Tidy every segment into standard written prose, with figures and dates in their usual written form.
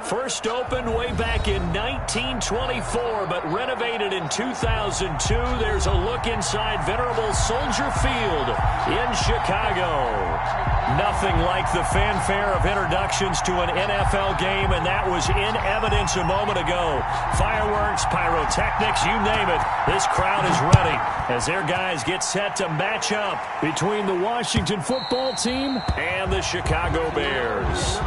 First opened way back in 1924, but renovated in 2002. There's a look inside venerable Soldier Field in Chicago. Nothing like the fanfare of introductions to an NFL game, and that was in evidence a moment ago. Fireworks, pyrotechnics, you name it. This crowd is ready as their guys get set to match up between the Washington football team and the Chicago Bears.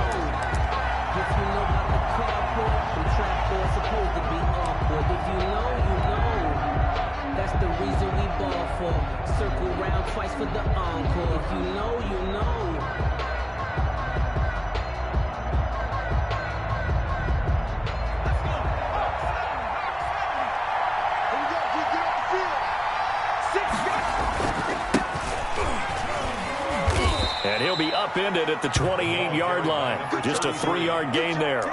Circle round twice for the encore. If you know, you know. And he'll be upended at the 28-yard line. Just a 3-yard gain there.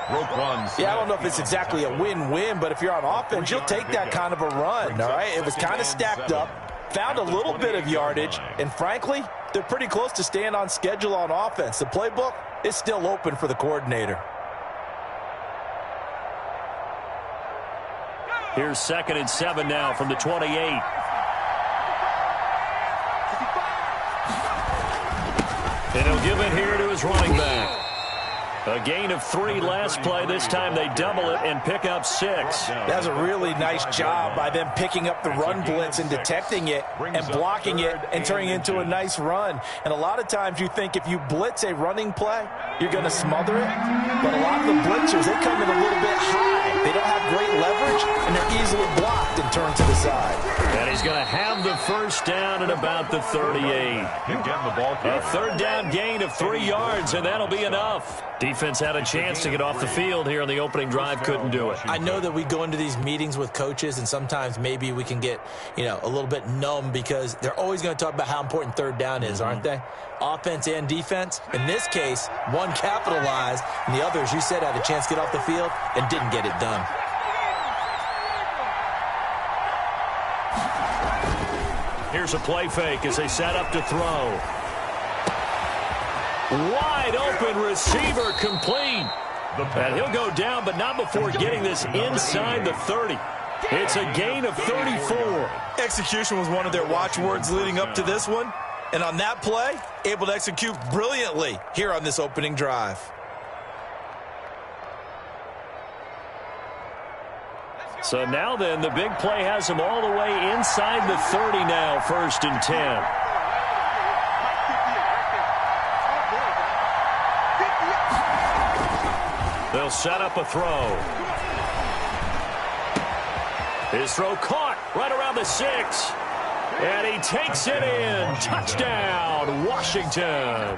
Yeah, I don't know if it's exactly a win-win, but if you're on offense, you'll take that kind of a run, all right? It was kind of stacked up, found a little bit of yardage, and frankly, they're pretty close to staying on schedule on offense. The playbook is still open for the coordinator. Here's 2nd and 7 now from the 28. And he'll give it here to his running back. A gain of 3 last play. This time they double it and pick up 6. That's a really nice job by them picking up the run blitz and detecting it and blocking it and turning it into a nice run. And a lot of times you think if you blitz a running play, you're going to smother it. But a lot of the blitzers, they come in a little bit high. They don't have great leverage, and they're easily blocked and turned to the side. And he's going to have the first down at about the 38. A 3rd down gain of 3 yards, and that'll be enough. Defense had a chance to get off the field here on the opening drive, couldn't do it. I know that we go into these meetings with coaches, and sometimes maybe we can get, a little bit numb because they're always going to talk about how important 3rd down is, aren't they? Offense and defense. In this case, one capitalized, and the others, you said, had a chance to get off the field and didn't get it done. Here's a play fake as they set up to throw. Wide open receiver complete. And he'll go down, but not before getting this inside the 30. It's a gain of 34. Execution was one of their watchwords leading up to this one. And on that play, able to execute brilliantly here on this opening drive. So now then, the big play has them all the way inside the 30 now, 1st and 10. They'll set up a throw. His throw caught right around the 6. And he takes it in. Touchdown, Washington.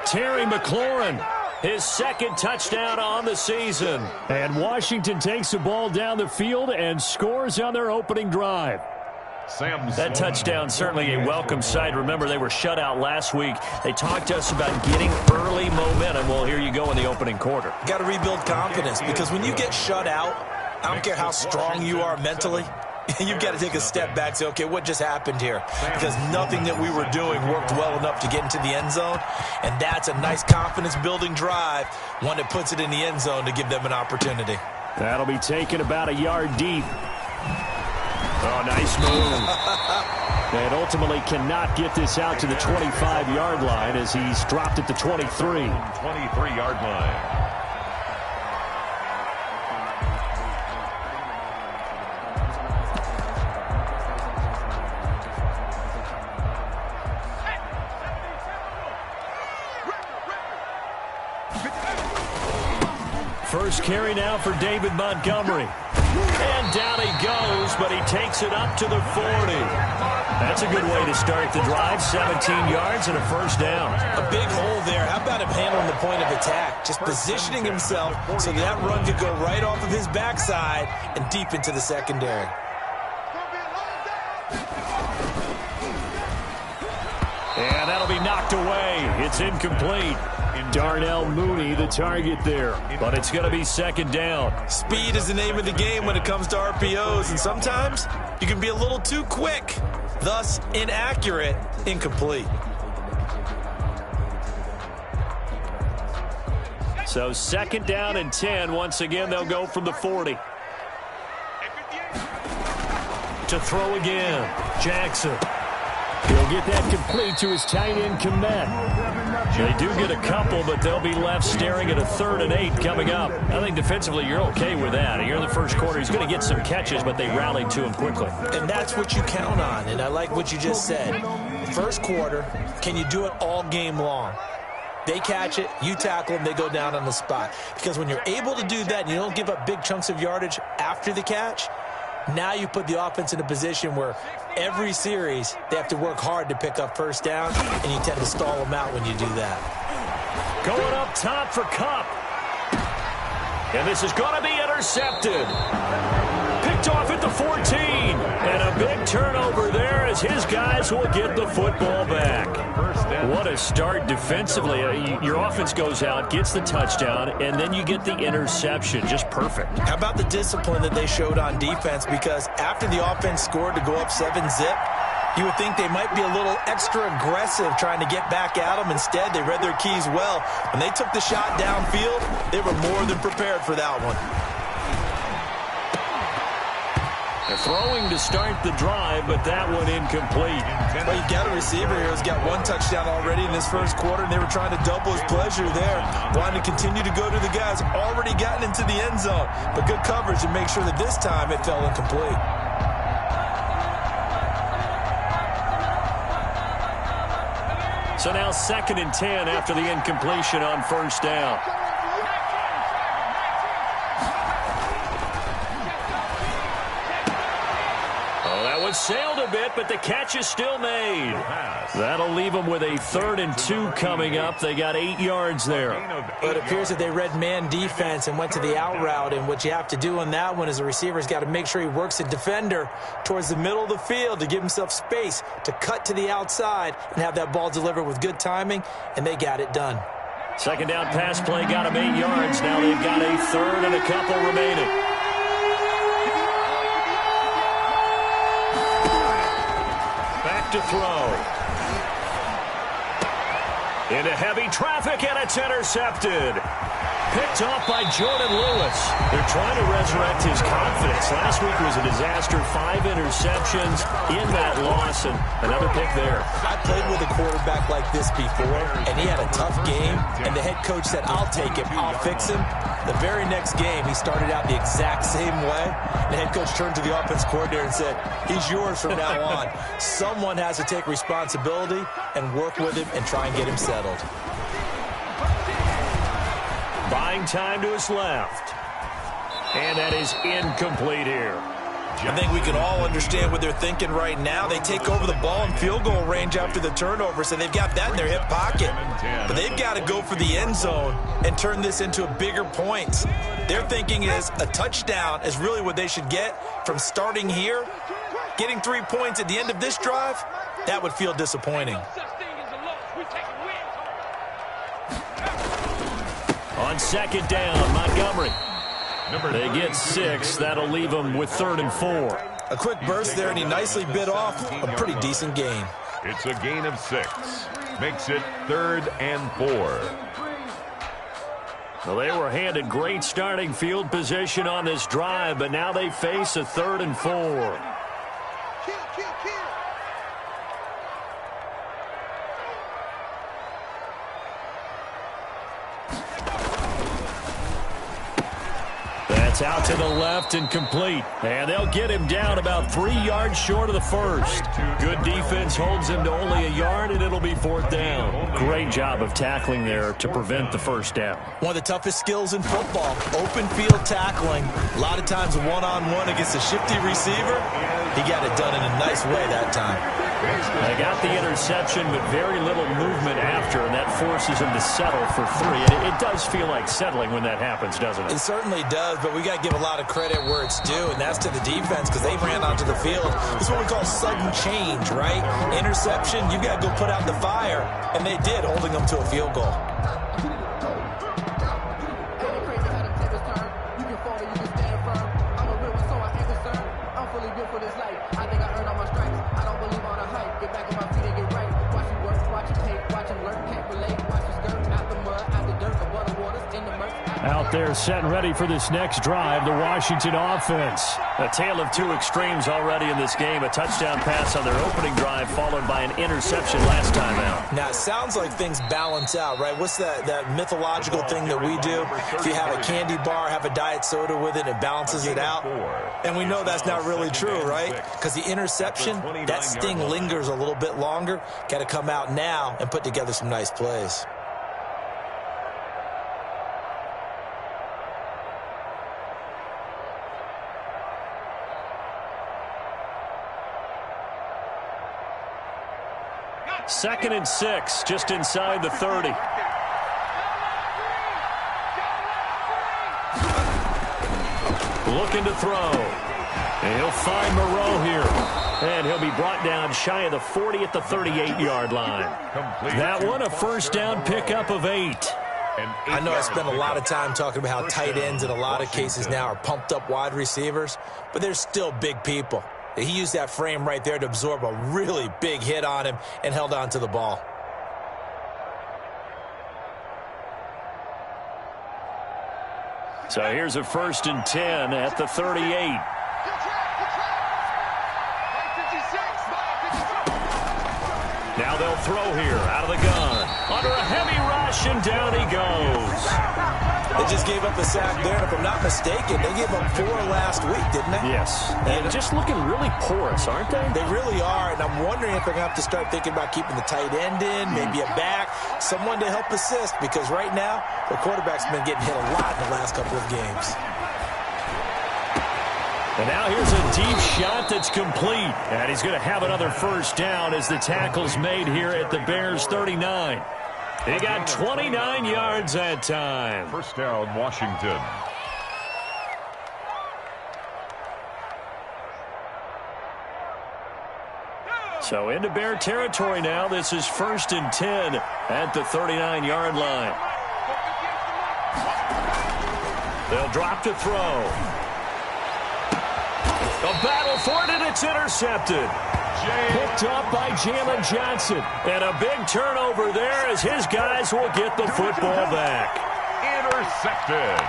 Terry McLaurin, his 2nd touchdown on the season. And Washington takes the ball down the field and scores on their opening drive. That touchdown certainly a welcome sight. Remember, they were shut out last week. They talked to us about getting early momentum. Well, here you go in the opening quarter. Got to rebuild confidence because when you get shut out, I don't care how strong you are mentally, you've got to take a step back and say, okay, what just happened here? Because nothing that we were doing worked well enough to get into the end zone, and that's a nice confidence-building drive, one that puts it in the end zone to give them an opportunity. That'll be taken about a yard deep. Oh, nice move. And ultimately cannot get this out to the 25-yard line as he's dropped at the 23. 23-yard line. First carry now for David Montgomery. And down he goes, but he takes it up to the 40. That's a good way to start the drive. 17 yards and a first down. A big hole there. How about him handling the point of attack? Just positioning himself so that run could go right off of his backside and deep into the secondary. And that'll be knocked away. It's incomplete. Darnell Mooney, the target there. But it's going to be second down. Speed is the name of the game when it comes to RPOs, and sometimes you can be a little too quick, thus inaccurate, incomplete. So 2nd down and 10. Once again, they'll go from the 40. To throw again, Jackson. He'll get that complete to his tight end, Komet. They do get a couple, but they'll be left staring at a 3rd and 8 coming up. I think defensively you're okay with that. Here in the first quarter, he's going to get some catches, but they rallied to him quickly. And that's what you count on, and I like what you just said. First quarter, can you do it all game long? They catch it, you tackle them, they go down on the spot. Because when you're able to do that and you don't give up big chunks of yardage after the catch, now you put the offense in a position where every series they have to work hard to pick up first down, and you tend to stall them out when you do that. Going up top for Kupp. And this is going to be intercepted. Picked off at the 14. And a big turnover there as his guys will get the football back. What a start defensively. Your offense goes out, gets the touchdown, and then you get the interception. Just perfect. How about the discipline that they showed on defense? Because after the offense scored to go up 7-zip, you would think they might be a little extra aggressive trying to get back at them. Instead, they read their keys well. When they took the shot downfield, they were more than prepared for that one. They're throwing to start the drive, but that one incomplete. Well, you got a receiver here who's got 1 touchdown already in this first quarter, and they were trying to double his pleasure there, wanting to continue to go to the guys already gotten into the end zone. But good coverage to make sure that this time it fell incomplete. So now 2nd and 10 after the incompletion on first down. Sailed a bit, but the catch is still made. That'll leave them with a 3rd and 2 coming up. They got 8 yards there. But it appears that they read man defense and went to the out route, and what you have to do on that one is the receiver's got to make sure he works the defender towards the middle of the field to give himself space to cut to the outside and have that ball delivered with good timing, and they got it done. 2nd down pass play got them 8 yards. Now they've got a 3rd and a couple remaining. To throw. Into heavy traffic, and it's intercepted. Picked off by Jordan Lewis. They're trying to resurrect his confidence. Last week was a disaster. 5 interceptions in that loss, and another pick there. I played with a quarterback like this before, and he had a tough game, and the head coach said, I'll take him, I'll fix him. The very next game, he started out the exact same way. The head coach turned to the offense coordinator and said, he's yours from now on. Someone has to take responsibility and work with him and try and get him settled. Buying time to his left. And that is incomplete here. I think we can all understand what they're thinking right now. They take over the ball in field goal range after the turnover, so they've got that in their hip pocket. But they've got to go for the end zone and turn this into a bigger points. Their thinking is a touchdown is really what they should get from starting here. Getting 3 points at the end of this drive, that would feel disappointing. On 2nd down, Montgomery. They get 6. That'll leave them with 3rd and 4. A quick burst there, and he nicely bit off a pretty decent gain. It's a gain of 6. Makes it 3rd and 4. Well, they were handed great starting field position on this drive, but now they face a 3rd and 4. It's out to the left and complete. And they'll get him down about 3 yards short of the first. Good defense holds him to only a yard, and it'll be 4th down. Great job of tackling there to prevent the first down. One of the toughest skills in football, open field tackling. A lot of times one-on-one against a shifty receiver. He got it done in a nice way that time. They got the interception, but very little movement after, and that forces him to settle for 3. And it does feel like settling when that happens, doesn't it? It certainly does, but we got to give a lot of credit where it's due, and that's to the defense because they ran onto the field. This is what we call sudden change, right? Interception, you got to go put out the fire, and they did, holding them to a field goal. Watch it take, watch him lurk, can't relate. Watch his skirt out the mud, out the dirt, above the waters, in the murk. Out there set and ready for this next drive, the Washington offense. A tale of two extremes already in this game. A touchdown pass on their opening drive followed by an interception last time out. Now, it sounds like things balance out, right? What's that mythological thing that we do? If you have a candy bar, have a diet soda with it, it balances it out. And we know that's not really true, right? Because the interception, that sting lingers a little bit longer. Got to come out now and put together some nice plays. Second and 6, just inside the 30. Looking to throw. And he'll find Moreau here. And he'll be brought down shy of the 40 at the 38-yard line. That one, a first down pickup of 8. I know I spent a lot of time talking about how tight ends in a lot of cases now are pumped up wide receivers, but they're still big people. He used that frame right there to absorb a really big hit on him and held on to the ball. So here's a first and 10 at the 38. Now they'll throw here out of the gun. Under a heavy rush, and down he goes. They just gave up a sack there, and if I'm not mistaken, they gave up 4 last week, didn't they? Yes. And just looking really porous, aren't they? They really are, and I'm wondering if they're going to have to start thinking about keeping the tight end in, maybe a back, someone to help assist, because right now, the quarterback's been getting hit a lot in the last couple of games. And now here's a deep shot that's complete. And he's going to have another first down as the tackle's made here at the Bears' 39. He got 29 yards that time. First down, Washington. So into Bear territory now. This is first and 10 at the 39-yard line. They'll drop to throw. A battle for it, and it's intercepted. Picked up by Jalen Johnson. And a big turnover there as his guys will get the football back. Intercepted.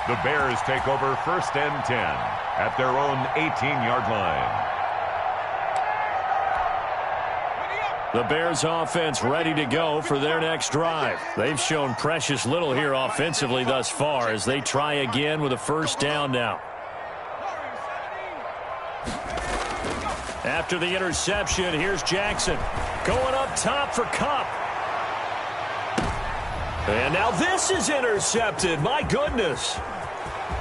The Bears take over first and 10 at their own 18-yard line. The Bears offense ready to go for their next drive. They've shown precious little here offensively thus far as they try again with a first down now. After the interception, here's Jackson. Going up top for Kupp. And now this is intercepted. My goodness.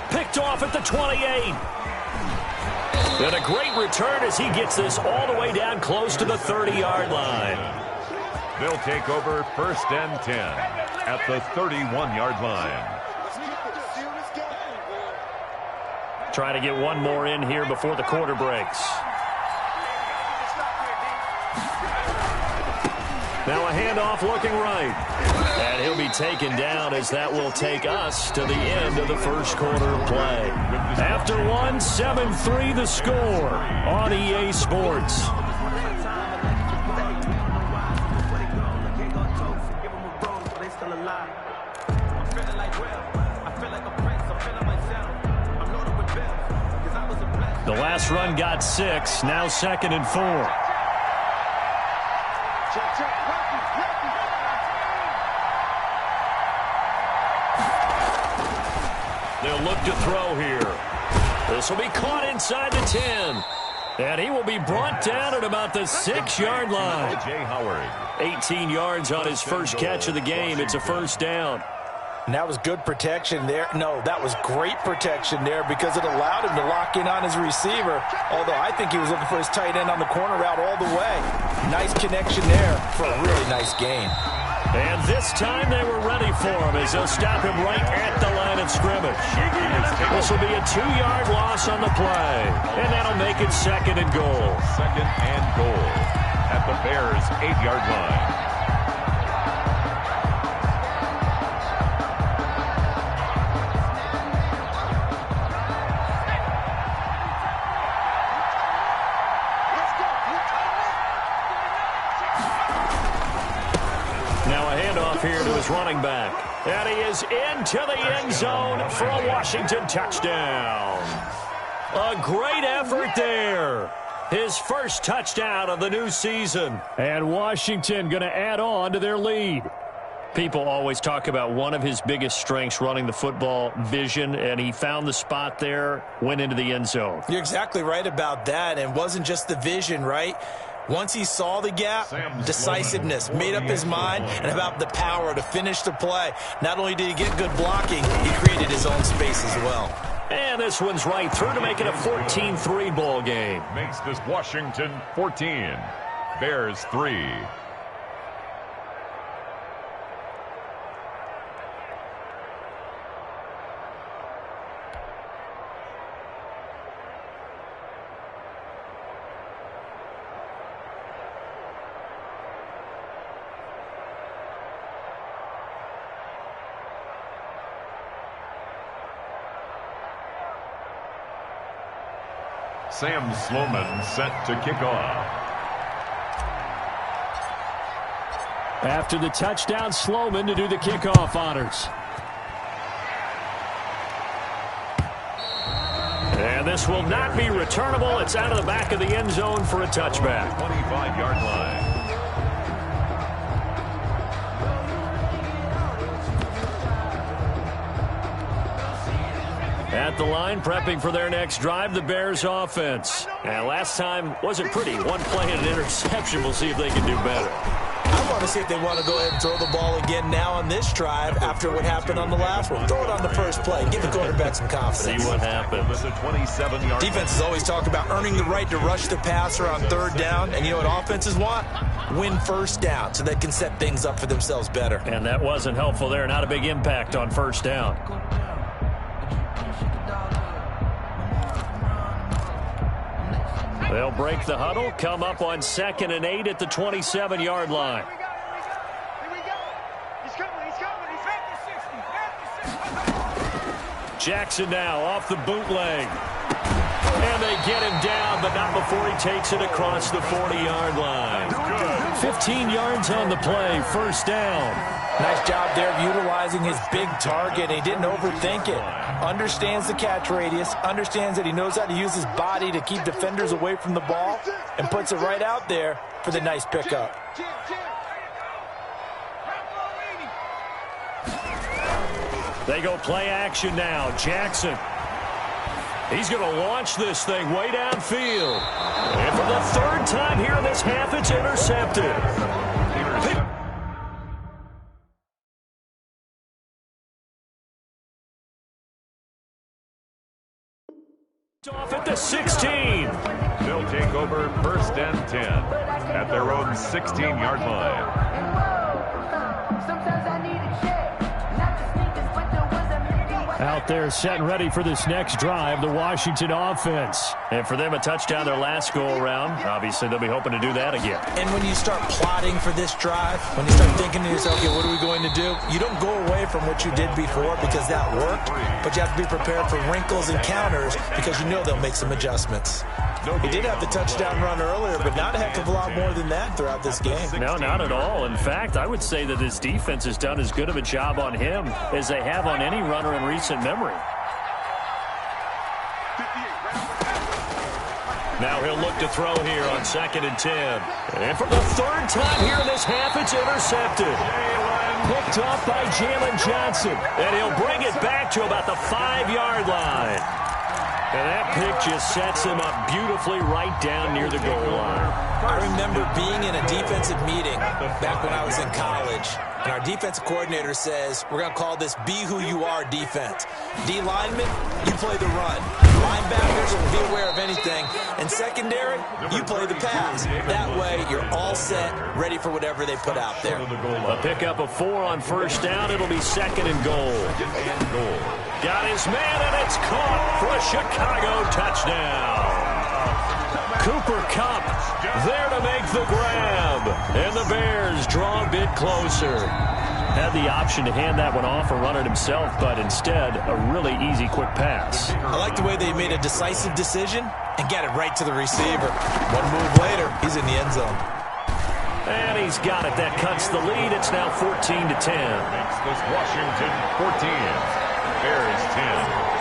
Picked off at the 28. And a great return as he gets this all the way down close to the 30-yard line. They'll take over first and 10 at the 31-yard line. Try to get one more in here before the quarter breaks. Now a handoff looking right. And he'll be taken down as that will take us to the end of the first quarter of play. After one, 7-3 the score on EA Sports. The last run got 6, now 2nd and 4. They'll look to throw here. This will be caught inside the 10. And he will be brought down at about the 6-yard line. Jay Howard. 18 yards on his first catch of the game. It's a first down. And that was good protection there. No, that was great protection there because it allowed him to lock in on his receiver. Although I think he was looking for his tight end on the corner route all the way. Nice connection there for a really nice gain. And this time they were ready for him as they'll stop him right at the line of scrimmage. This will be a 2-yard loss on the play. And that'll make it 2nd and goal. 2nd and goal at the Bears' 8-yard line. Now a handoff here to his running back. And he is into the end zone for a Washington touchdown. A great effort there. His first touchdown of the new season. And Washington going to add on to their lead. People always talk about one of his biggest strengths running the football, vision, and he found the spot there, went into the end zone. You're exactly right about that, and it wasn't just the vision, right? Once he saw the gap, decisiveness, made up his mind, and about the power to finish the play. Not only did he get good blocking, he created his own space as well. And this one's right through to make it a 14-3 ball game. Makes this Washington 14, Bears 3. Sam Sloman set to kick off. After the touchdown, Sloman to do the kickoff honors. And this will not be returnable. It's out of the back of the end zone for a touchback. 25-yard line. At the line, prepping for their next drive, the Bears offense. And last time wasn't pretty. One play and an interception. We'll see if they can do better. I want to see if they want to go ahead and throw the ball again now on this drive after what happened on the last one. Throw it on the first play. Give the quarterback some confidence. See what happens. Defenses always talk about earning the right to rush the passer on third down. And you know what offenses want? Win first down so they can set things up for themselves better. And that wasn't helpful there. Not a big impact on first down. They'll break the huddle, come up on 2nd and 8 at the 27-yard line. Jackson now off the bootleg. And they get him down, but not before he takes it across the 40-yard line. 15 yards on the play, first down. Nice job there of utilizing his big target. He didn't overthink it. Understands the catch radius, understands that he knows how to use his body to keep defenders away from the ball, and puts it right out there for the nice pickup. They go play action now. Jackson. He's going to launch this thing way downfield. And for the third time here in this half, it's intercepted. Off at the 16. They'll take over 1st and 10 at their own 16-yard line. Out there set and ready for this next drive, the Washington offense. And for them, a touchdown their last go-around. Obviously, they'll be hoping to do that again. And when you start plotting for this drive, when you start thinking to yourself, okay, what are we going to do? You don't go away from what you did before because that worked, but you have to be prepared for wrinkles and counters because you know they'll make some adjustments. He did have the touchdown run earlier, but not a heck of a lot more than that throughout this game. No, not at all. In fact, I would say that his defense has done as good of a job on him as they have on any runner in recent memory. Now he'll look to throw here on 2nd and 10. And for the third time here in this half, it's intercepted. Picked off by Jalen Johnson. And he'll bring it back to about the 5-yard line. And that pick just sets him up beautifully right down near the goal line. I remember being in a defensive meeting back when I was in college, and our defensive coordinator says, we're going to call this Be Who You Are defense. D linemen, you play the run. Linebackers will be aware of anything. And secondary, you play the pass. That way, you're all set, ready for whatever they put out there. A pickup of 4 on first down. It'll be 2nd and goal. Got his man, and it's caught for a Chicago touchdown. Cooper Kupp there to make the grab. And the Bears draw a bit closer. Had the option to hand that one off or run it himself, but instead, a really easy, quick pass. I like the way they made a decisive decision and got it right to the receiver. One move later, he's in the end zone. And he's got it. That cuts the lead. It's now 14-10. Makes this Washington 14. Bears 10.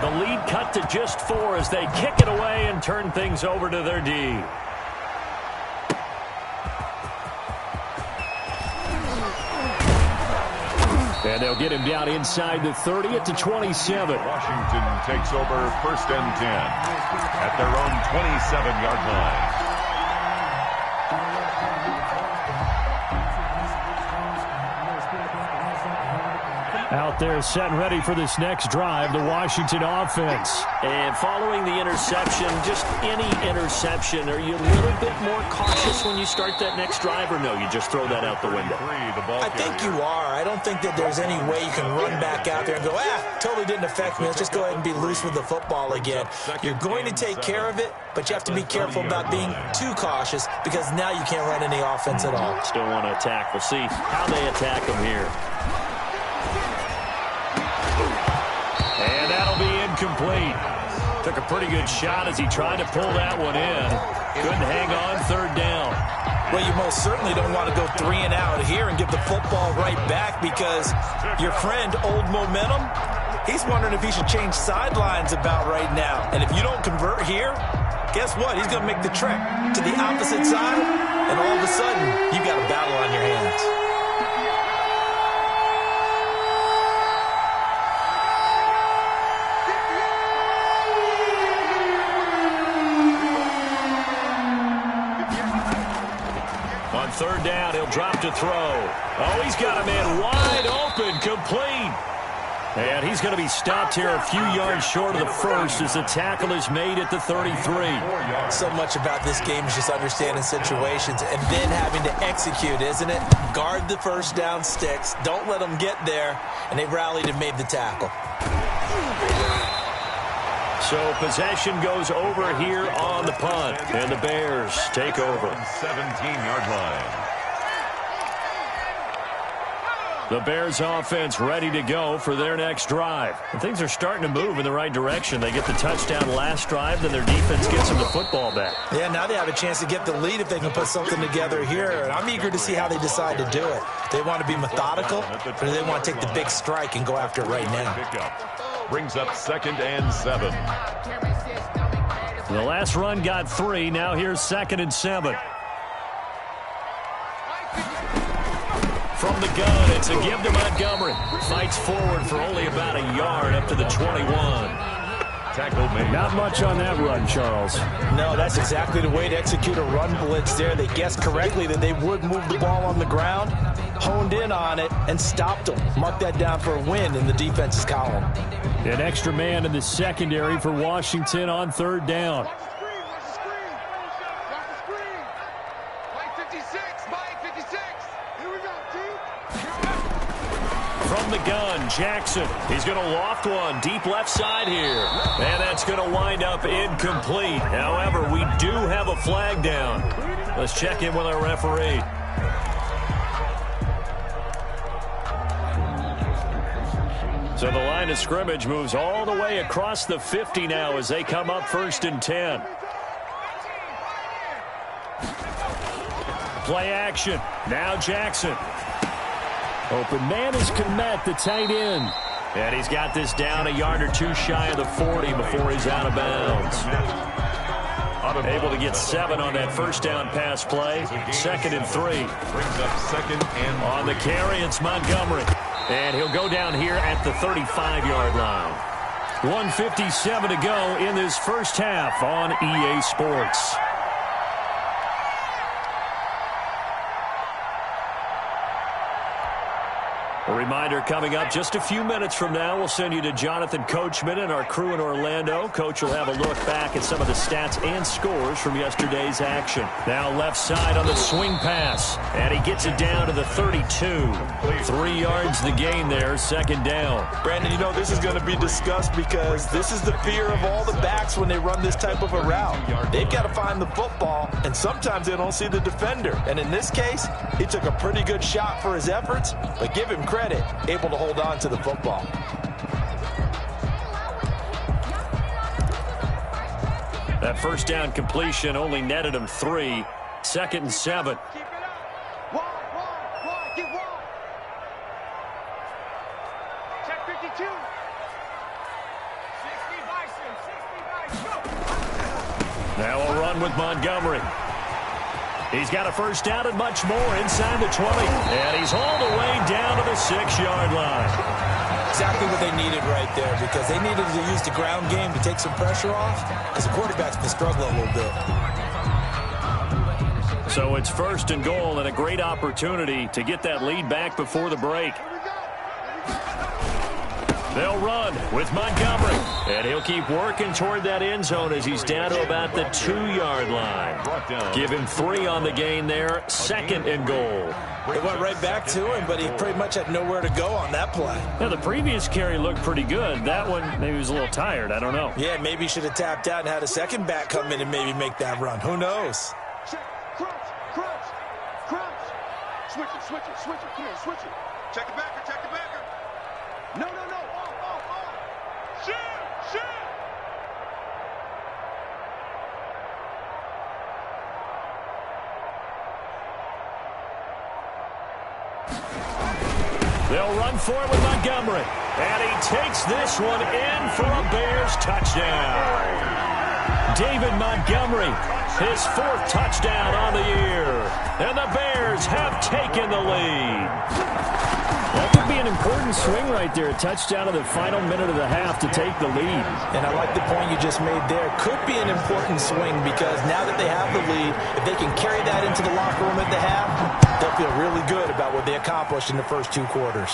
The lead cut to just 4 as they kick it away and turn things over to their D. And they'll get him down inside the 30 at the 27. Washington takes over first and 10 at their own 27-yard line. Out there set and ready for this next drive, the Washington offense. And following the interception, just any interception, are you a little bit more cautious when you start that next drive, or no, you just throw that out the window? I think you are. I don't think that there's any way you can run back out there and go, totally didn't affect me. Let's just go ahead and be loose with the football again. You're going to take care of it, but you have to be careful about being too cautious because now you can't run any offense at all. Still want to attack. We'll see how they attack them here. And that'll be incomplete. Took a pretty good shot as he tried to pull that one in. Couldn't hang on third down. Well, you most certainly don't want to go 3 and out here and give the football right back because your friend, Old Momentum, he's wondering if he should change sidelines about right now. And if you don't convert here, guess what? He's going to make the trek to the opposite side, and all of a sudden, you've got a battle on your hands. Third down, he'll drop to throw. Oh, he's got a man wide open, complete. And he's going to be stopped here a few yards short of the first as the tackle is made at the 33. So much about this game is just understanding situations and then having to execute, isn't it? Guard the first down sticks. Don't let them get there. And they rallied and made the tackle. So possession goes over here on the punt, and the Bears take over. 17-yard line. The Bears offense ready to go for their next drive. And things are starting to move in the right direction. They get the touchdown last drive, then their defense gets them the football back. Yeah, now they have a chance to get the lead if they can put something together here. And I'm eager to see how they decide to do it. They want to be methodical, or do they want to take the big strike and go after it right now? Brings up 2nd and 7. The last run got 3. Now here's 2nd and 7. From the gun, it's a give to Montgomery. Fights forward for only about a yard up to the 21. Tackle made. Not much on that run, Charles. No, that's exactly the way to execute a run blitz there. They guessed correctly that they would move the ball on the ground, honed in on it, and stopped them. Mark that down for a win in the defense's column. An extra man in the secondary for Washington on third down. From the gun, Jackson. He's going to loft one deep left side here. And that's going to wind up incomplete. However, we do have a flag down. Let's check in with our referee. So the line of scrimmage moves all the way across the 50 now as they come up 1st and 10. Play action. Now Jackson. Open man is Kmet, the tight end. And he's got this down a yard or 2 shy of the 40 before he's out of bounds. Able to get 7 on that first down pass play. 2nd and 3. Brings up 2nd and on the carry, it's Montgomery. And he'll go down here at the 35-yard line. 1:57 to go in this first half on EA Sports. A reminder coming up just a few minutes from now, we'll send you to Jonathan Coachman and our crew in Orlando. Coach will have a look back at some of the stats and scores from yesterday's action. Now left side on the swing pass, and he gets it down to the 32. 3 yards the gain there, second down. Brandon, you know this is going to be discussed because this is the fear of all the backs when they run this type of a route. They've got to find the football, and sometimes they don't see the defender. And in this case, he took a pretty good shot for his efforts, but give him credit, able to hold on to the football. That first down completion only netted him 3. 2nd and 7. Now a run with Montgomery. He's got a first down and much more inside the 20. And he's hauled away down to the 6-yard line. Exactly what they needed right there, because they needed to use the ground game to take some pressure off, because the quarterback's been struggling a little bit. So it's 1st and goal and a great opportunity to get that lead back before the break. They'll run with Montgomery, and he'll keep working toward that end zone as he's down to about the 2-yard line. Give him 3 on the gain there, 2nd and goal. It went right back to him, but he pretty much had nowhere to go on that play. Now, the previous carry looked pretty good. That one, maybe he was a little tired. I don't know. Yeah, maybe he should have tapped out and had a second back come in and maybe make that run. Who knows? Check, crunch. Switch it. Come here, switch it. Check the backer. No. Off. Shoot. They'll run for it with Montgomery. And he takes this one in for a Bears touchdown. David Montgomery, his 4th touchdown on the year. And the Bears have taken the lead. That could be an important swing right there. A touchdown in the final minute of the half to take the lead. And I like the point you just made there. Could be an important swing because now that they have the lead, if they can carry that into the locker room at the half, they'll feel really good about what they accomplished in the first 2 quarters.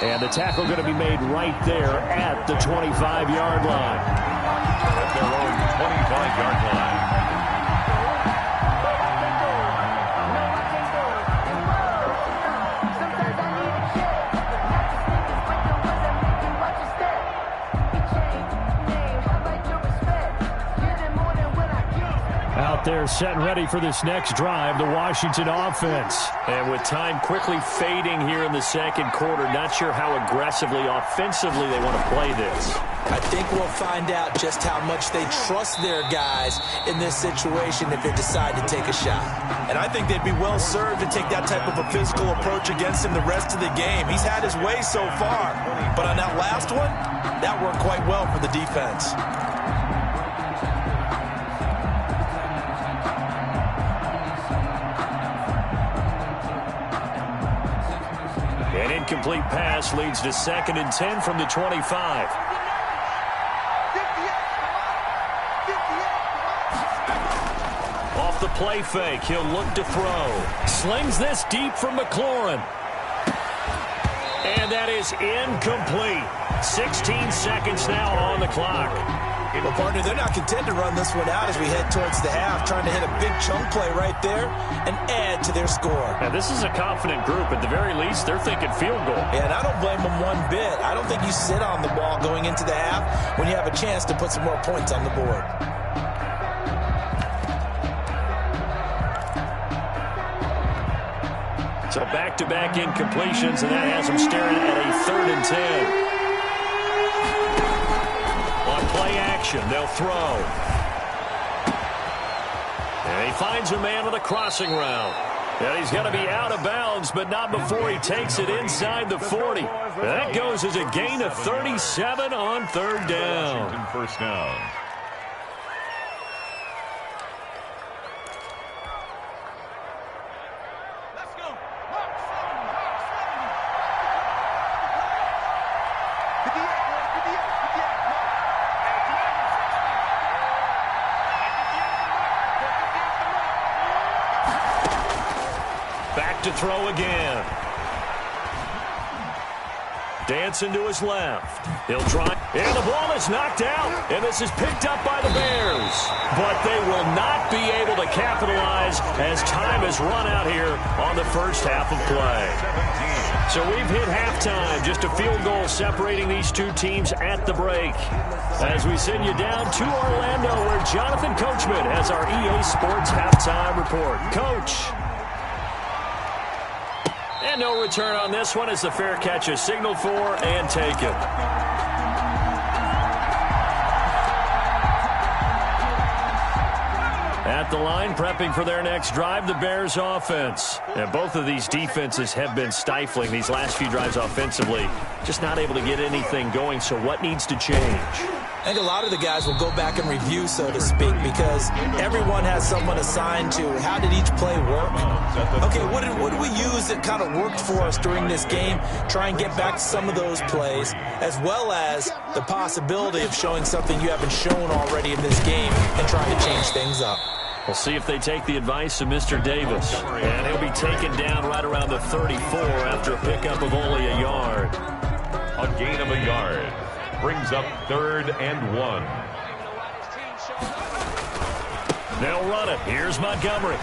And the tackle going to be made right there at the 25-yard line. At their own 25-yard line. Out there set and ready for this next drive, the Washington offense. And with time quickly fading here in the 2nd quarter, not sure how aggressively, offensively they want to play this. I think we'll find out just how much they trust their guys in this situation if they decide to take a shot. And I think they'd be well served to take that type of a physical approach against him the rest of the game. He's had his way so far, but on that last one, that worked quite well for the defense. An incomplete pass leads to 2nd and 10 from the 25. Off the play fake, he'll look to throw. Slings this deep from McLaurin. And that is incomplete. 16 seconds now on the clock. Well, partner, they're not content to run this one out as we head towards the half, trying to hit a big chunk play right there and add to their score. Now, this is a confident group. At the very least, they're thinking field goal. Yeah, and I don't blame them one bit. I don't think you sit on the ball going into the half when you have a chance to put some more points on the board. So back-to-back incompletions, and that has them staring at a 3rd and 10. On play action, they'll throw. And he finds a man with a crossing route. And he's going to be out of bounds, but not before he takes it inside the 40. That goes as a gain of 37 on 3rd down. First down. back to throw again. Dancing to his left. He'll try. And the ball is knocked out. And this is picked up by the Bears. But they will not be able to capitalize as time has run out here on the first half of play. So we've hit halftime. Just a field goal separating these two teams at the break. As we send you down to Orlando, where Jonathan Coachman has our EA Sports halftime report. Coach. And no return on this one as the fair catch is signaled for and taken. At the line, prepping for their next drive, the Bears offense. And both of these defenses have been stifling these last few drives offensively. Just not able to get anything going, so what needs to change? I think a lot of the guys will go back and review, so to speak, because everyone has someone assigned to how did each play work. Okay, what did we use that kind of worked for us during this game? Try and get back to some of those plays, as well as the possibility of showing something you haven't shown already in this game and trying to change things up. We'll see if they take the advice of Mr. Davis. And he'll be taken down right around the 34 after a pickup of only a yard. A gain of a yard. Brings up 3rd and 1. They'll run it. Here's Montgomery.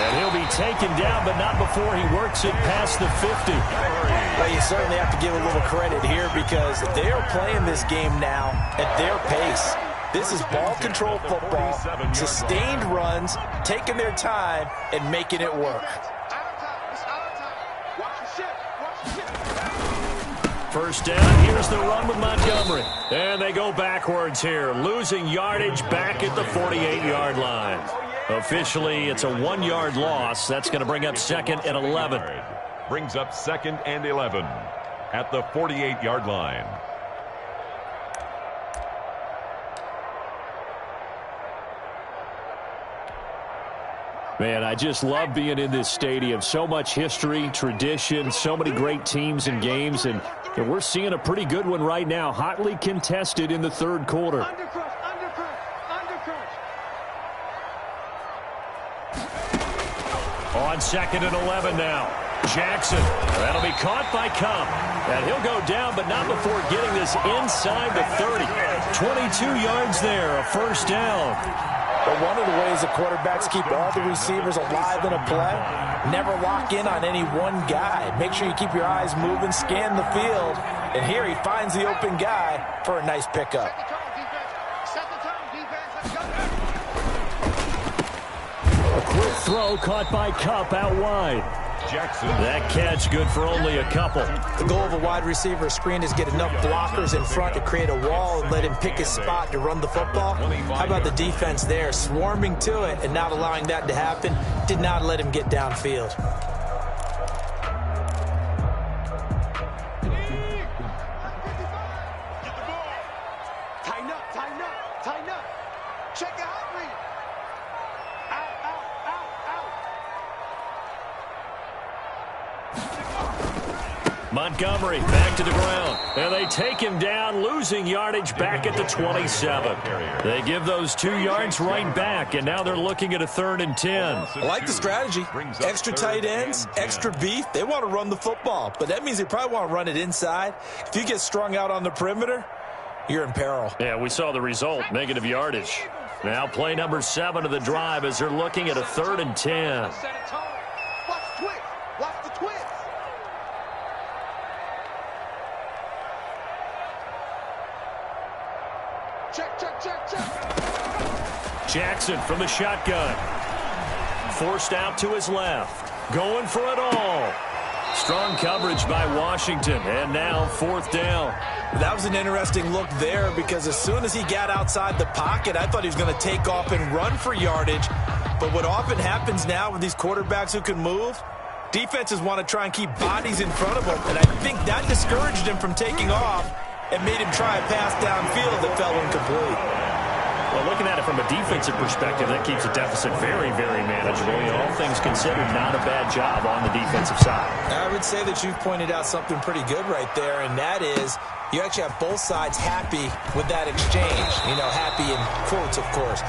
And he'll be taken down, but not before he works it past the 50. Well, you certainly have to give a little credit here because they are playing this game now at their pace. This is ball control football, sustained runs, taking their time, and making it work. First down, here's the run with Montgomery. And they go backwards here, losing yardage back at the 48-yard line. Officially, it's a 1-yard loss. That's going to bring up 2nd and 11. Brings up 2nd and 11 at the 48-yard line. Man, I just love being in this stadium. So much history, tradition, so many great teams and games, and we're seeing a pretty good one right now, hotly contested in the 3rd quarter. On 2nd and 11 now. Jackson, that'll be caught by Cup. And he'll go down, but not before getting this inside the 30. 22 yards there, a first down. But one of the ways the quarterbacks keep all the receivers alive in a play, never lock in on any one guy. Make sure you keep your eyes moving, scan the field. And here he finds the open guy for a nice pickup. A quick throw caught by Cup out wide. Jackson. That catch good for only a couple. The goal of a wide receiver screen is get enough blockers in front to create a wall and let him pick his spot to run the football. How about the defense there, swarming to it and not allowing that to happen? Did not let him get downfield. Tighten up, tighten up, tighten up. Check the heart rate. Out, out, out, out. Montgomery back to the ground. And they take him down, losing yardage back at the 27. They give those 2 yards right back, and now they're looking at a 3rd and 10. I like the strategy. Extra tight ends, extra beef. They want to run the football, but that means they probably want to run it inside. If you get strung out on the perimeter, you're in peril. Yeah, we saw the result, negative yardage. Now play number 7 of the drive as they're looking at a 3rd and 10. Watch the twist. Watch the twist. Check, check, check, check. Jackson from the shotgun. Forced out to his left. Going for it all. Strong coverage by Washington. And now 4th down. That was an interesting look there because as soon as he got outside the pocket, I thought he was going to take off and run for yardage. But what often happens now with these quarterbacks who can move, defenses want to try and keep bodies in front of them. And I think that discouraged him from taking off and made him try a pass downfield that fell incomplete. Well, looking at it from a defensive perspective, that keeps a deficit very, very manageable. You know, all things considered, not a bad job on the defensive side. I would say that you've pointed out something pretty good right there, and that is you actually have both sides happy with that exchange. You know, happy in quotes, of course.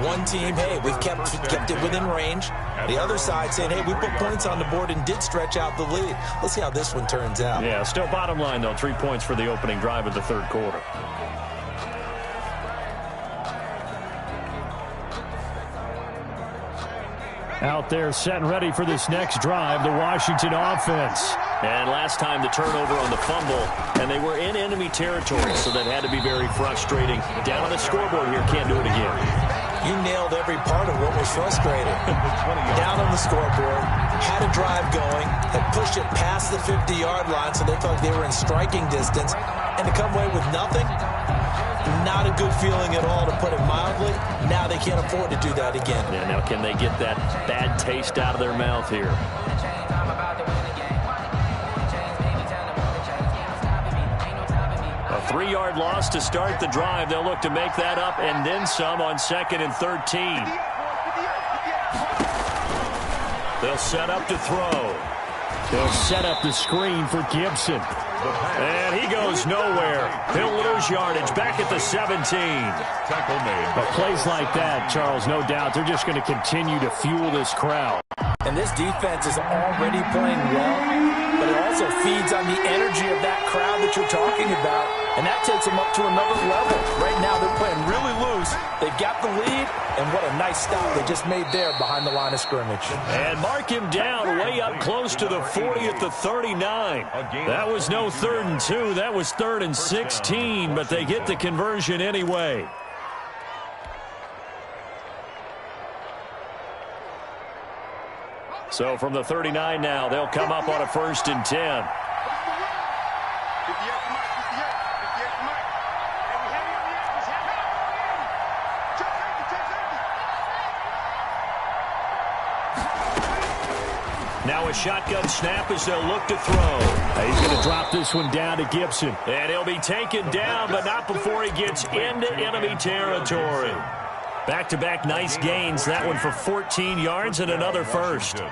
One team, hey, we've kept it within range. The other side saying, hey, we put points on the board and did stretch out the lead. Let's see how this one turns out. Yeah, still bottom line, though, 3 points for the opening drive of the third quarter. Out there set and ready for this next drive, the Washington offense. And last time the turnover on the fumble, and they were in enemy territory, so that had to be very frustrating. Down on the scoreboard here, can't do it again. You nailed every part of what was frustrating. Down on the scoreboard, had a drive going, had pushed it past the 50-yard line, so they felt like they were in striking distance, and to come away with nothing, not a good feeling at all, to put it mildly. Now they can't afford to do that again. Yeah, now can they get that bad taste out of their mouth here? A 3-yard loss to start the drive. They'll look to make that up and then some on 2nd and 13. They'll set up to throw. They'll set up the screen for Gibson. And he goes nowhere. He'll lose yardage back at the 17. Tackle made. But plays like that, Charles, no doubt, they're just going to continue to fuel this crowd. And this defense is already playing well, but it also feeds on the energy of that crowd that you're talking about, and that takes them up to another level. Right now, they're playing really loose. They've got the lead, and what a nice stop they just made there behind the line of scrimmage. And mark him down way up close to the 40 at the 39. That was no 3rd and 2. That was 3rd and 16, but they get the conversion anyway. So from the 39 now, they'll come up on a 1st and 10. Now a shotgun snap as they'll look to throw. He's going to drop this one down to Gibson. And he'll be taken down, but not before he gets into enemy territory. Back-to-back nice gains. That one for 14 yards and another first.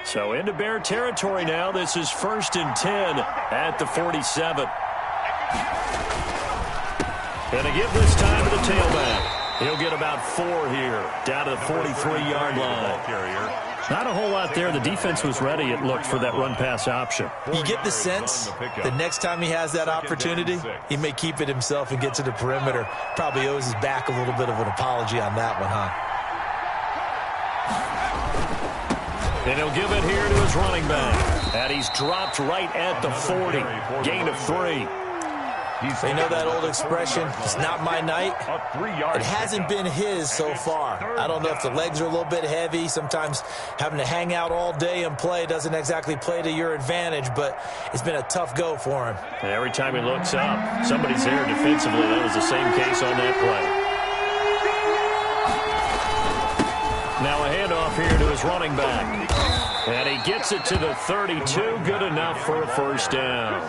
So into Bear territory now. This is 1st and 10 at the 47. And to give this time to the tailback. He'll get about 4 here, down to the 43-yard line. Not a whole lot there. The defense was ready, it looked, for that run-pass option. You get the sense the next time he has that opportunity, he may keep it himself and get to the perimeter. Probably owes his back a little bit of an apology on that one, huh? And he'll give it here to his running back. And he's dropped right at the 40. Gain of 3. They know that old expression, it's not my night. It hasn't been his so far. I don't know if the legs are a little bit heavy. Sometimes having to hang out all day and play doesn't exactly play to your advantage, but it's been a tough go for him. And every time he looks up, somebody's there defensively. That was the same case on that play. Now a handoff here to his running back. And he gets it to the 32. Good enough for a first down.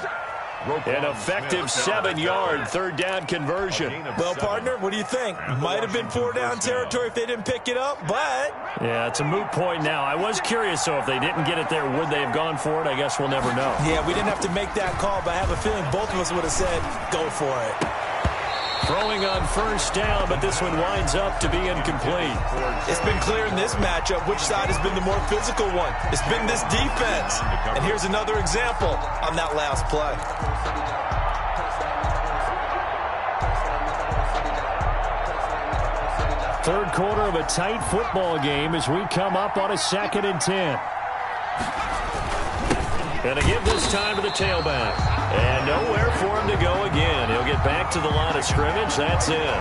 An effective 7-yard 3rd down conversion. Well, partner, what do you think? Might have been 4-down territory if they didn't pick it up, but... Yeah, it's a moot point now. I was curious, so if they didn't get it there, would they have gone for it? I guess we'll never know. Yeah, we didn't have to make that call, but I have a feeling both of us would have said, go for it. Throwing on first down, but this one winds up to be incomplete. It's been clear in this matchup which side has been the more physical one. It's been this defense. And here's another example on that last play. Third quarter of a tight football game as we come up on a 2nd and 10. And to give this time to the tailback. And nowhere for him to go again. He'll get back to the line of scrimmage. That's it.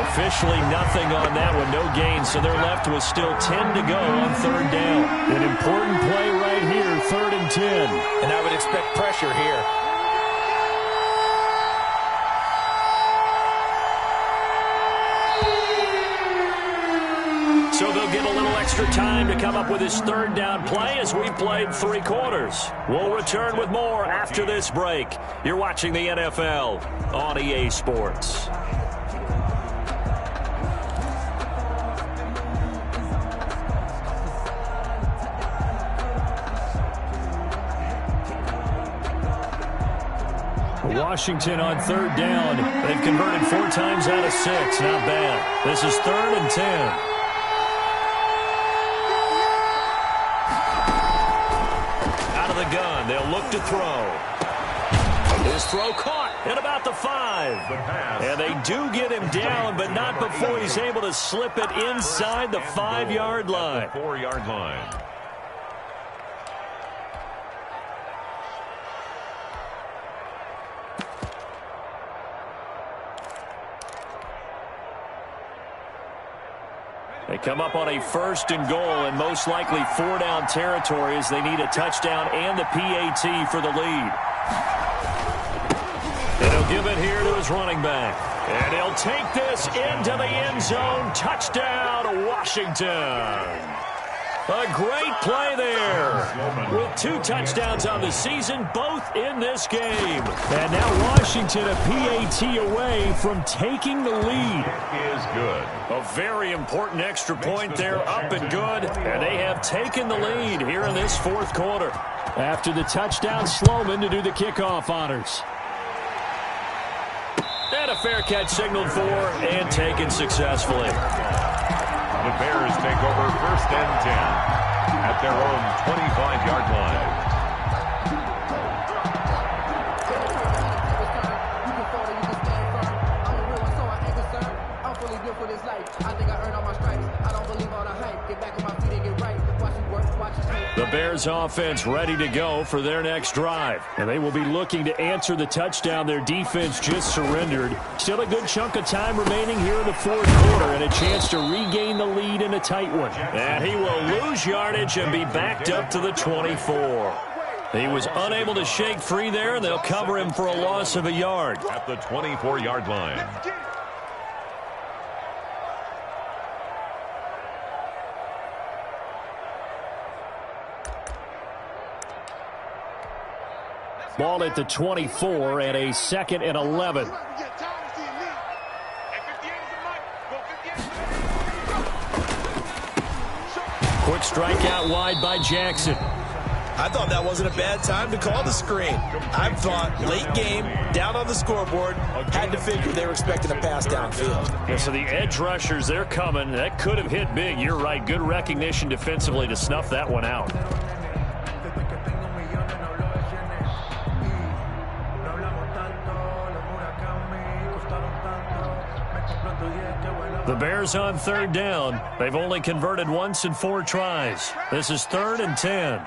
Officially nothing on that one. No gain. So they're left with still 10 to go on 3rd down. An important play right here, 3rd and 10. And I would expect pressure here. So they'll he'll get a little extra time to come up with his third down play as we've played 3 quarters. We'll return with more after this break. You're watching the NFL on EA Sports. Washington on 3rd down. They've converted 4 times out of 6. Not bad. This is 3rd and 10. Out of the gun. They'll look to throw. His throw caught at about the 5. And they do get him down, but not before he's able to slip it inside the 5-yard line. 4-yard line. They come up on a 1st and goal and most likely 4-down territory as they need a touchdown and the PAT for the lead. And he'll give it here to his running back. And he'll take this into the end zone. Touchdown, Washington. A great play there. With 2 touchdowns on the season, both in this game. And now Washington a PAT away from taking the lead. Is good. A very important extra point there, up and good. And they have taken the lead here in this 4th quarter. After the touchdown, Sloman to do the kickoff honors. And a fair catch signaled for and taken successfully. The Bears take over 1st and 10 at their own 25-yard line. The Bears offense ready to go for their next drive. And they will be looking to answer the touchdown their defense just surrendered. Still a good chunk of time remaining here in the 4th quarter and a chance to regain the lead in a tight one. And he will lose yardage and be backed up to the 24. He was unable to shake free there, and they'll cover him for a loss of a yard. At the 24-yard line. Ball at the 24 and a 2nd and 11. Quick strikeout wide by Jackson. I thought that wasn't a bad time to call the screen. I thought late game, down on the scoreboard, had to figure they were expecting a pass downfield. Yeah, so the edge rushers, they're coming. That could have hit big. You're right. Good recognition defensively to snuff that one out. The Bears on 3rd down. They've only converted once in 4 tries. This is 3rd and 10.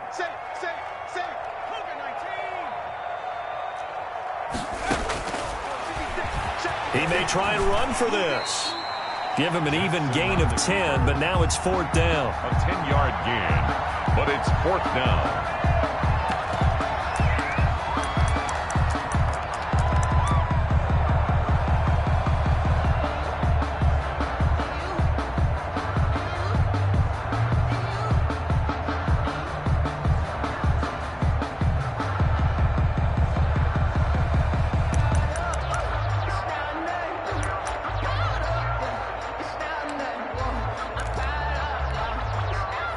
He may try and run for this. Give him an even gain of 10, but now it's 4th down. A 10-yard gain, but it's 4th down.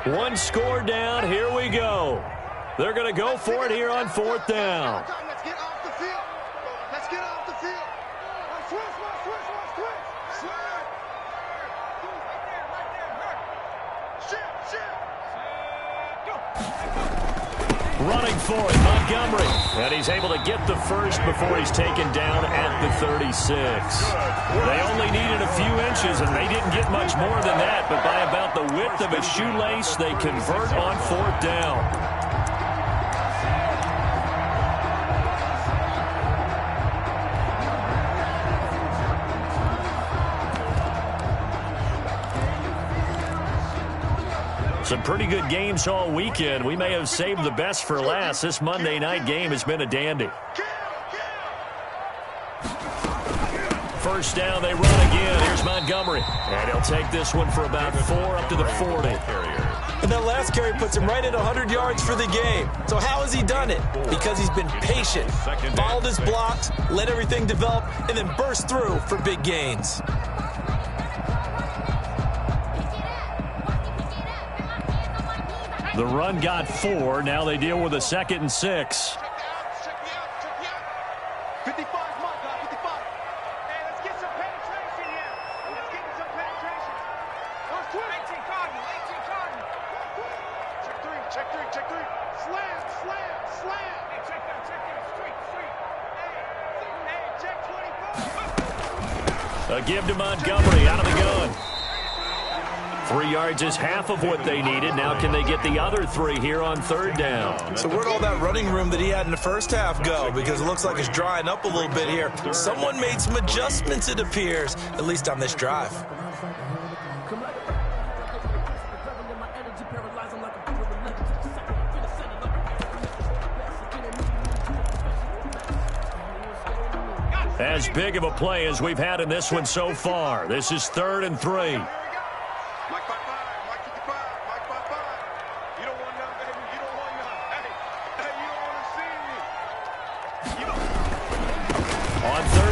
One score down. Here we go. They're going to go for it here on 4th down. Let's get off the field. Let's get off the field. Switch. Running for it, Montgomery. And he's able to get the first before he's taken down at the 36. They only needed a few inches, and they didn't get much more than that. But by about the width of a shoelace, they convert on 4th down. Some pretty good games all weekend. We may have saved the best for last. This Monday night game has been a dandy. first down. They run again. Here's Montgomery. And he'll take this one for about 4 up to the 40. And that last carry puts him right at 100 yards for the game. So how has he done it? Because he's been patient, followed his blocks, let everything develop, and then burst through for big gains. The run got 4. Now they deal with a 2nd and 6. 55, come on, God, 55. Hey, let's get some penetration here. Let's get some penetration. Let's do it. 18 Cardinal, 18 Cardinal. Check three, check three, check three. Slam, slam, slam. Hey, check that, street, street. Hey, check 24. A give to Montgomery out of the gun. 3 yards is half of what they needed. Now can they get the other 3 here on 3rd down? So where'd all that running room that he had in the first half go? Because it looks like it's drying up a little bit here. Someone made some adjustments, it appears, at least on this drive. As big of a play as we've had in this one so far. This is 3rd and 3.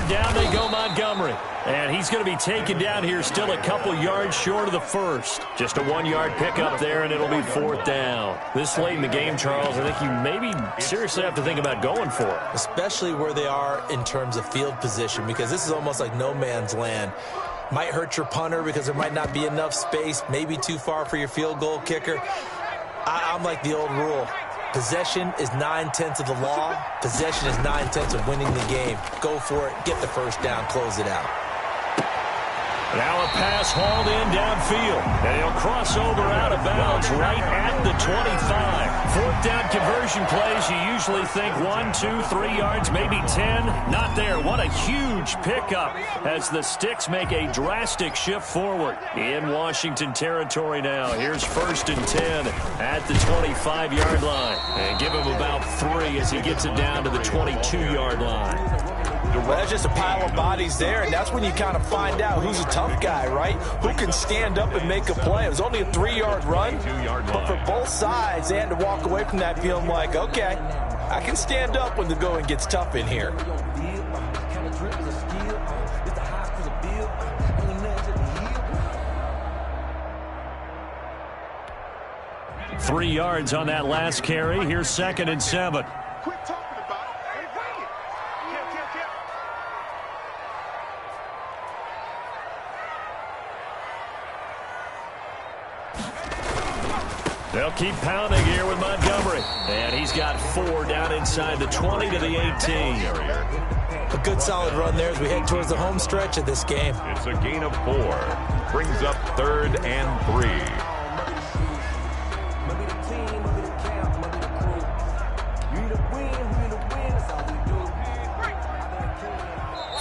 Down they go, Montgomery. And he's going to be taken down here, still a couple yards short of the first. Just a 1-yard pickup there, and it'll be 4th down. This late in the game, Charles, I think you maybe seriously have to think about going for it. Especially where they are in terms of field position, because this is almost like no man's land. Might hurt your punter because there might not be enough space, maybe too far for your field goal kicker. I'm like the old rule. Possession is 9/10 of the law. Possession is 9/10 of winning the game. Go for it. Get the first down. Close it out. Now a pass hauled in downfield. And he'll cross over out of bounds right at the 25. 4th down conversion plays. You usually think 1, 2, 3 yards, maybe 10. Not there. What a huge pickup as the Sticks make a drastic shift forward. In Washington territory now. Here's 1st and 10 at the 25-yard line. And give him about 3 as he gets it down to the 22-yard line. Well, that's just a pile of bodies there, and that's when you kind of find out who's a tough guy, right? Who can stand up and make a play. It was only a 3-yard run, but for both sides, they had to walk away from that feeling like, okay, I can stand up when the going gets tough in here. Three yards on that last carry. Here's 2nd and 7. Quit talking about it. Hey, bring it. They'll keep pounding here with Montgomery. And he's got 4 down inside the 20 to the 18. A good solid run there as we head towards the home stretch of this game. It's a gain of 4. Brings up 3rd and 3.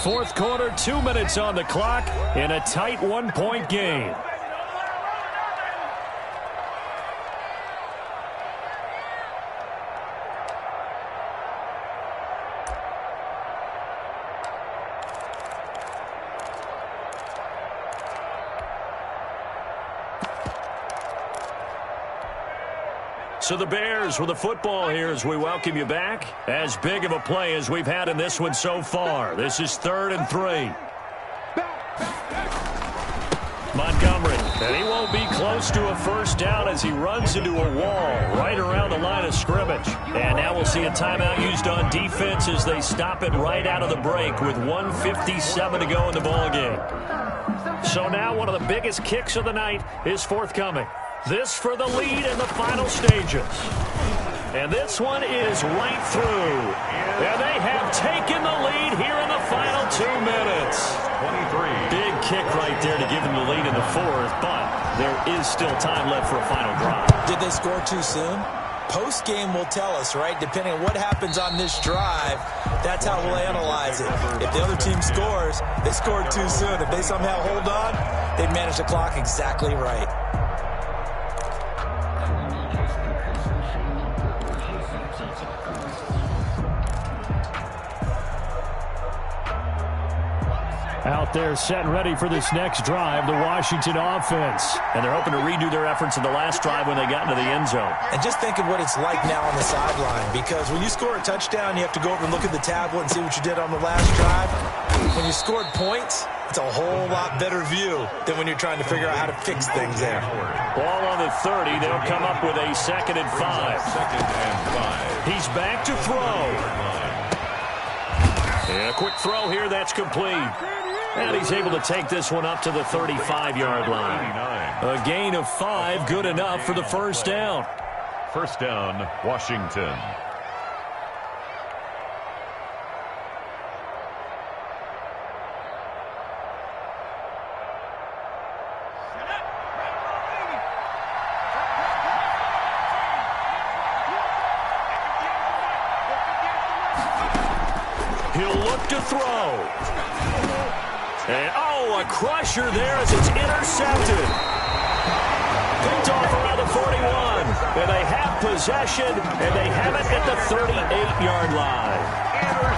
Fourth quarter, 2 minutes on the clock in a tight 1-point game. So the Bears with the football here as we welcome you back. As big of a play as we've had in this one so far. This is 3rd and 3. Montgomery, and he won't be close to a first down as he runs into a wall right around the line of scrimmage. And now we'll see a timeout used on defense as they stop it right out of the break with 1:57 to go in the ballgame. So now one of the biggest kicks of the night is forthcoming. This for the lead in the final stages. And this one is right through. And they have taken the lead here in the final 2 minutes. 23. Big kick right there to give them the lead in the 4th, but there is still time left for a final drive. Did they score too soon? Post-game will tell us, right? Depending on what happens on this drive, that's how we'll analyze it. If the other team scores, they scored too soon. If they somehow hold on, they manage the clock exactly right. Out there set and ready for this next drive, the Washington offense. And they're hoping to redo their efforts in the last drive when they got into the end zone. And just think of what it's like now on the sideline, because when you score a touchdown, you have to go over and look at the tablet and see what you did on the last drive. When you scored points, it's a whole lot better view than when you're trying to figure out how to fix things there. Ball on the 30. They'll come up with a 2nd and 5. He's back to throw. And a quick throw here. That's complete. And he's able to take this one up to the 35-yard line. A gain of 5, good enough for the first down. First down, Washington. He'll look to throw. And, a crusher there as it's intercepted. Picked off around the 41. And they have possession, and they have it at the 38-yard line.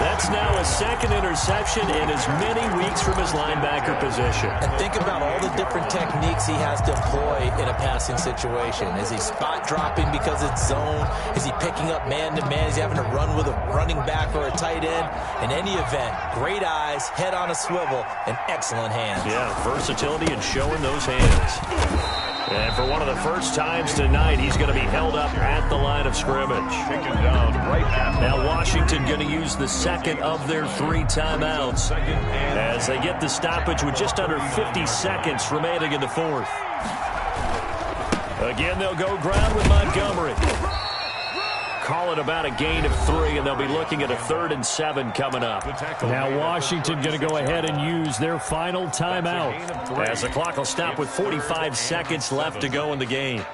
That's now a 2nd interception in as many weeks from his linebacker position. And think about all the different techniques he has to employ in a passing situation. Is he spot dropping because it's zone? Is he picking up man-to-man? Is he having to run with a running back or a tight end? In any event, great eyes, head on a swivel, and excellent hands. Yeah, versatility and showing those hands. And for one of the first times tonight, he's going to be held up at the line of scrimmage. Taken down right at. Now Washington going to use the 2nd of their 3 timeouts as they get the stoppage with just under 50 seconds remaining in the 4th. Again, they'll go ground with Montgomery. Call it about a gain of 3, and they'll be looking at a 3rd and 7 coming up. Now Washington going to go ahead and use their final timeout as the clock will stop with 45 seconds left to go in the game.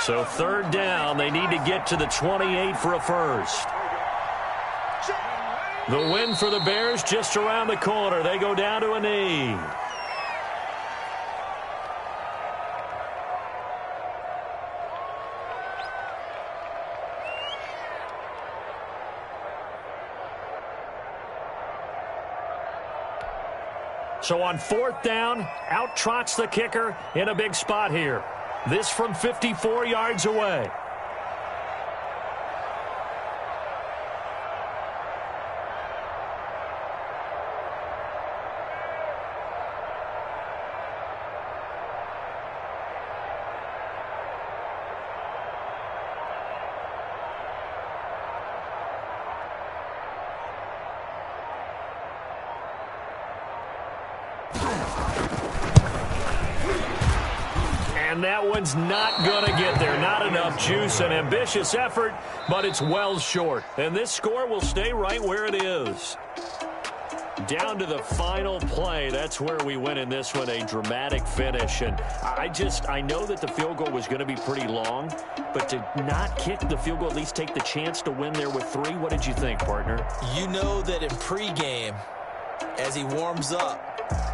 So 3rd down, they need to get to the 28 for a first. The win for the Bears just around the corner. They go down to a knee. So on 4th down, out trots the kicker in a big spot here. This from 54 yards away. And that one's not going to get there. Not enough juice. An ambitious effort, but it's well short. And this score will stay right where it is. Down to the final play. That's where we win in this one, a dramatic finish. And I know that the field goal was going to be pretty long, but to not kick the field goal, at least take the chance to win there with 3, what did you think, partner? You know that in pregame, as he warms up,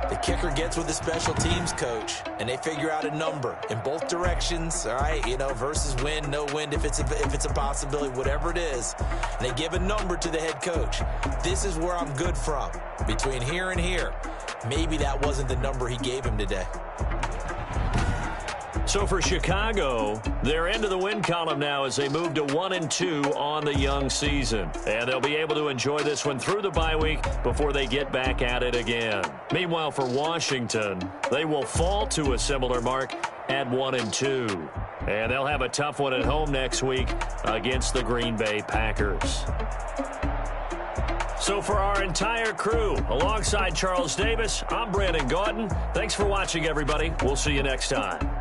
the kicker gets with the special teams coach, and they figure out a number in both directions, all right, versus wind, no wind, if it's a possibility, whatever it is. And they give a number to the head coach. This is where I'm good from. Between here and here, maybe that wasn't the number he gave him today. So for Chicago, they're into the win column now as they move to 1-2 on the young season. And they'll be able to enjoy this one through the bye week before they get back at it again. Meanwhile, for Washington, they will fall to a similar mark at 1-2. And they'll have a tough one at home next week against the Green Bay Packers. So for our entire crew, alongside Charles Davis, I'm Brandon Gautin. Thanks for watching, everybody. We'll see you next time.